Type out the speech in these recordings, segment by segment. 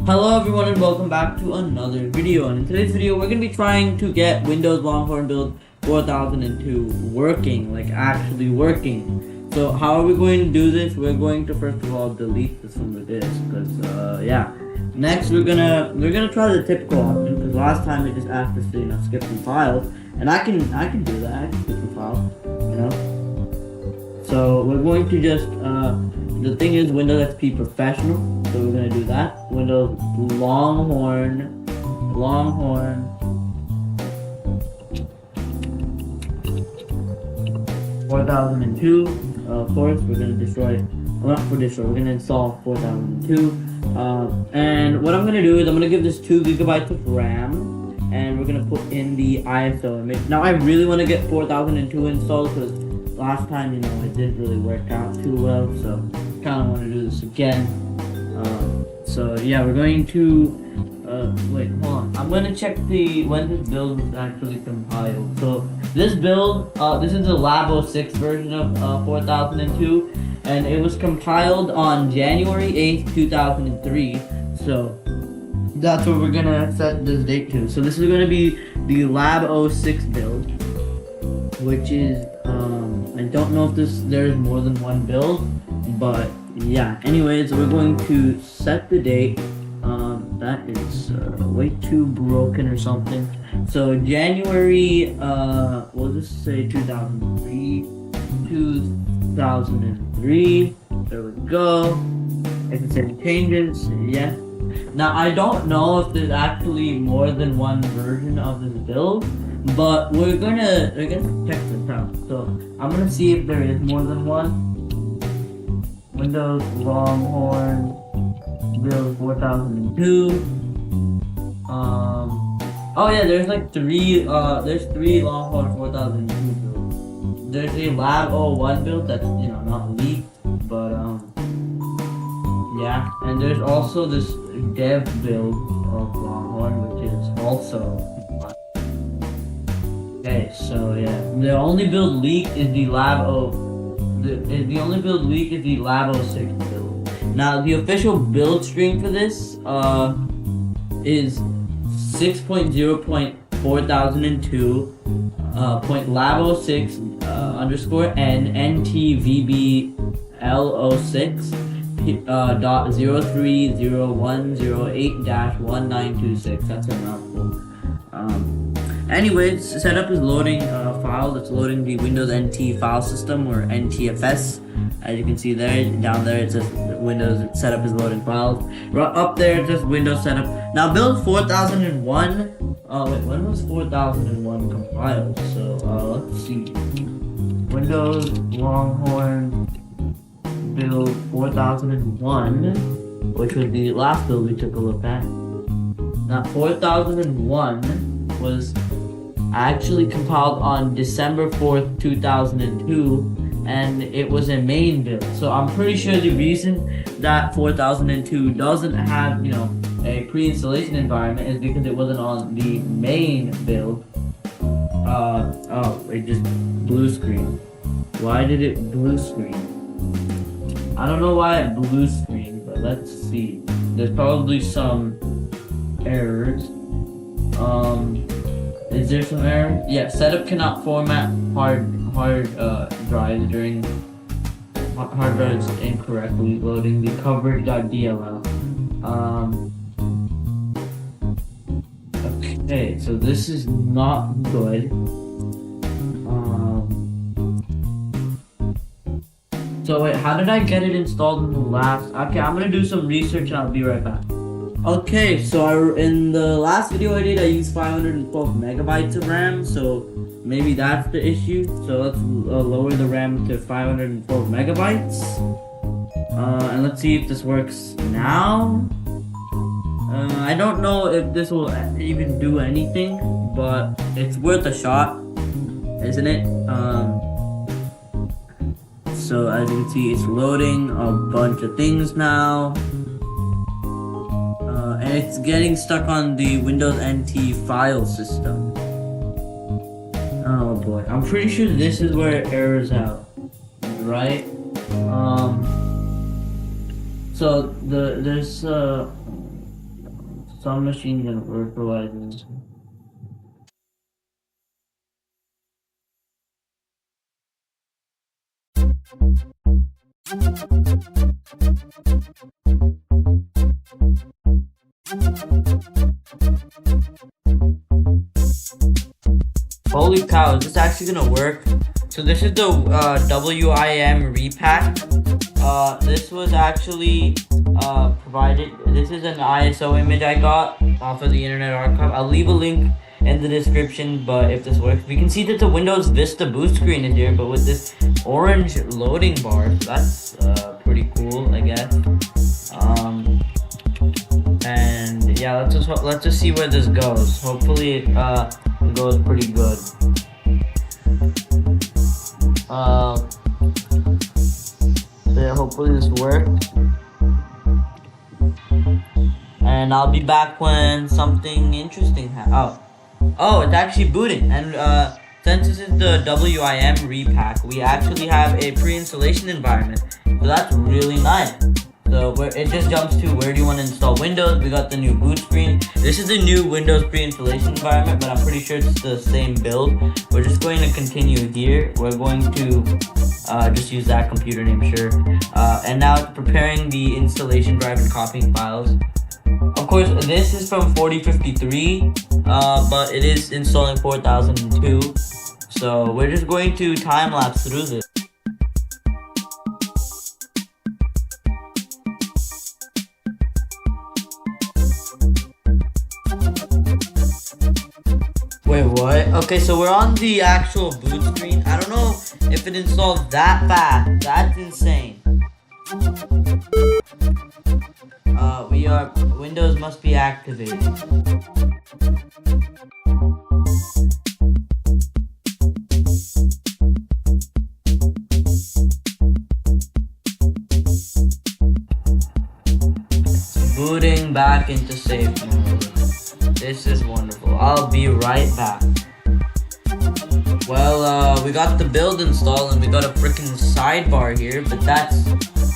Hello everyone and welcome back to another video, and in today's video we're going to be trying to get Windows Longhorn Build 4002 working, like actually working. So how are we going to do this? We're going to first of all delete this from the disk, because yeah. Next we're gonna try the typical option, because last time it just asked us to skip some files, and I can do that. I can skip some files, So we're going to just the thing is Windows XP Professional, so we're gonna do that. Windows Longhorn 4002. Of course, we're gonna we're gonna install 4002. And what I'm gonna do is I'm gonna give this 2 GB of RAM, and we're gonna put in the ISO image. Now I really want to get 4002 installed, because last time, it didn't really work out too well, so kind of want to do this again. So yeah, we're going to wait, hold on. I'm going to check when this build was actually compiled. So this build, this is the Lab 06 version of 4002, and it was compiled on January 8th, 2003. So that's what we're gonna set this date to. So this is going to be the Lab 06 build, which is I don't know if there's more than one build, but yeah. Anyways, we're going to set the date. That is way too broken or something. So January, we'll just say 2003. 2003. There we go. I can say changes. Yeah. Now I don't know if there's actually more than one version of this build, but we're gonna check this out. So I'm gonna see if there is more than one. Windows Longhorn Build 4002. Oh yeah, there's like three Longhorn 4002 builds. There's a Lab 01 build that's not leaked, but yeah, and there's also this dev build of Longhorn, which is also. Okay, so yeah, the only build leaked is the Lab 06 build. Now the official build string for this is 6.0.4002 .lab06 _n ntvbl06 .030108-1926. That's a mouthful. Anyways, setup is loading a file. It's loading the Windows NT file system, or NTFS. As you can see there, down there it says Windows setup is loading files. Right up there it says Windows setup. Now build 4001. Wait, when was 4001 compiled? So let's see. Windows Longhorn Build 4001, which was the last build we took a look at. Now 4001 was actually compiled on December 4th, 2002, and it was a main build. So I'm pretty sure the reason that 4002 doesn't have, a pre-installation environment is because it wasn't on the main build. It just blue screen. Why did it blue screen? I don't know why it blue screen, but let's see. There's probably some errors. Is there some error? Yeah, setup cannot format hard drives during hard drives incorrectly loading the coverage.dll. Okay, so this is not good. So wait, how did I get it installed in the last? Okay, I'm gonna do some research and I'll be right back. Okay, so in the last video I did, I used 512 megabytes of RAM, so maybe that's the issue. So let's lower the RAM to 512 megabytes. And let's see if this works now. I don't know if this will even do anything, but it's worth a shot, isn't it? So as you can see, it's loading a bunch of things now. And it's getting stuck on the Windows NT file system. Oh boy, I'm pretty sure this is where it errors out, right? So there's some machines and virtualizing. Holy cow, is this actually gonna work? So this is the WIM repack. This was actually provided. This is an ISO image I got off of the Internet Archive. I'll leave a link in the description, but if this works, we can see that the Windows Vista boot screen is here, but with this orange loading bar, so that's pretty cool, I guess. And yeah, let's just see where this goes. Hopefully it goes pretty good. So yeah, hopefully this works. And I'll be back when something interesting happens. Oh, it's actually booting. And since this is the WIM repack, we actually have a pre-installation environment. So that's really nice. So it just jumps to where do you want to install Windows. We got the new boot screen. This is the new Windows pre-installation environment, but I'm pretty sure it's the same build. We're just going to continue here. We're going to just use that computer name, sure. And now it's preparing the installation drive and copying files. Of course, this is from 4053, but it is installing 4002. So we're just going to time-lapse through this. Wait, what? Okay, so we're on the actual boot screen. I don't know if it installed that fast. That's insane. Windows must be activated. Booting back into safe mode. This is wonderful. I'll be right back. Well, we got the build installed and we got a freaking sidebar here, but that's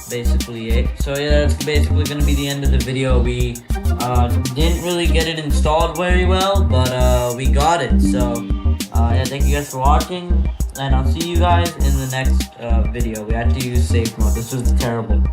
basically it. So yeah, that's basically gonna be the end of the video. We didn't really get it installed very well, but we got it. So yeah, thank you guys for watching, and I'll see you guys in the next video. We had to use safe mode. This was terrible.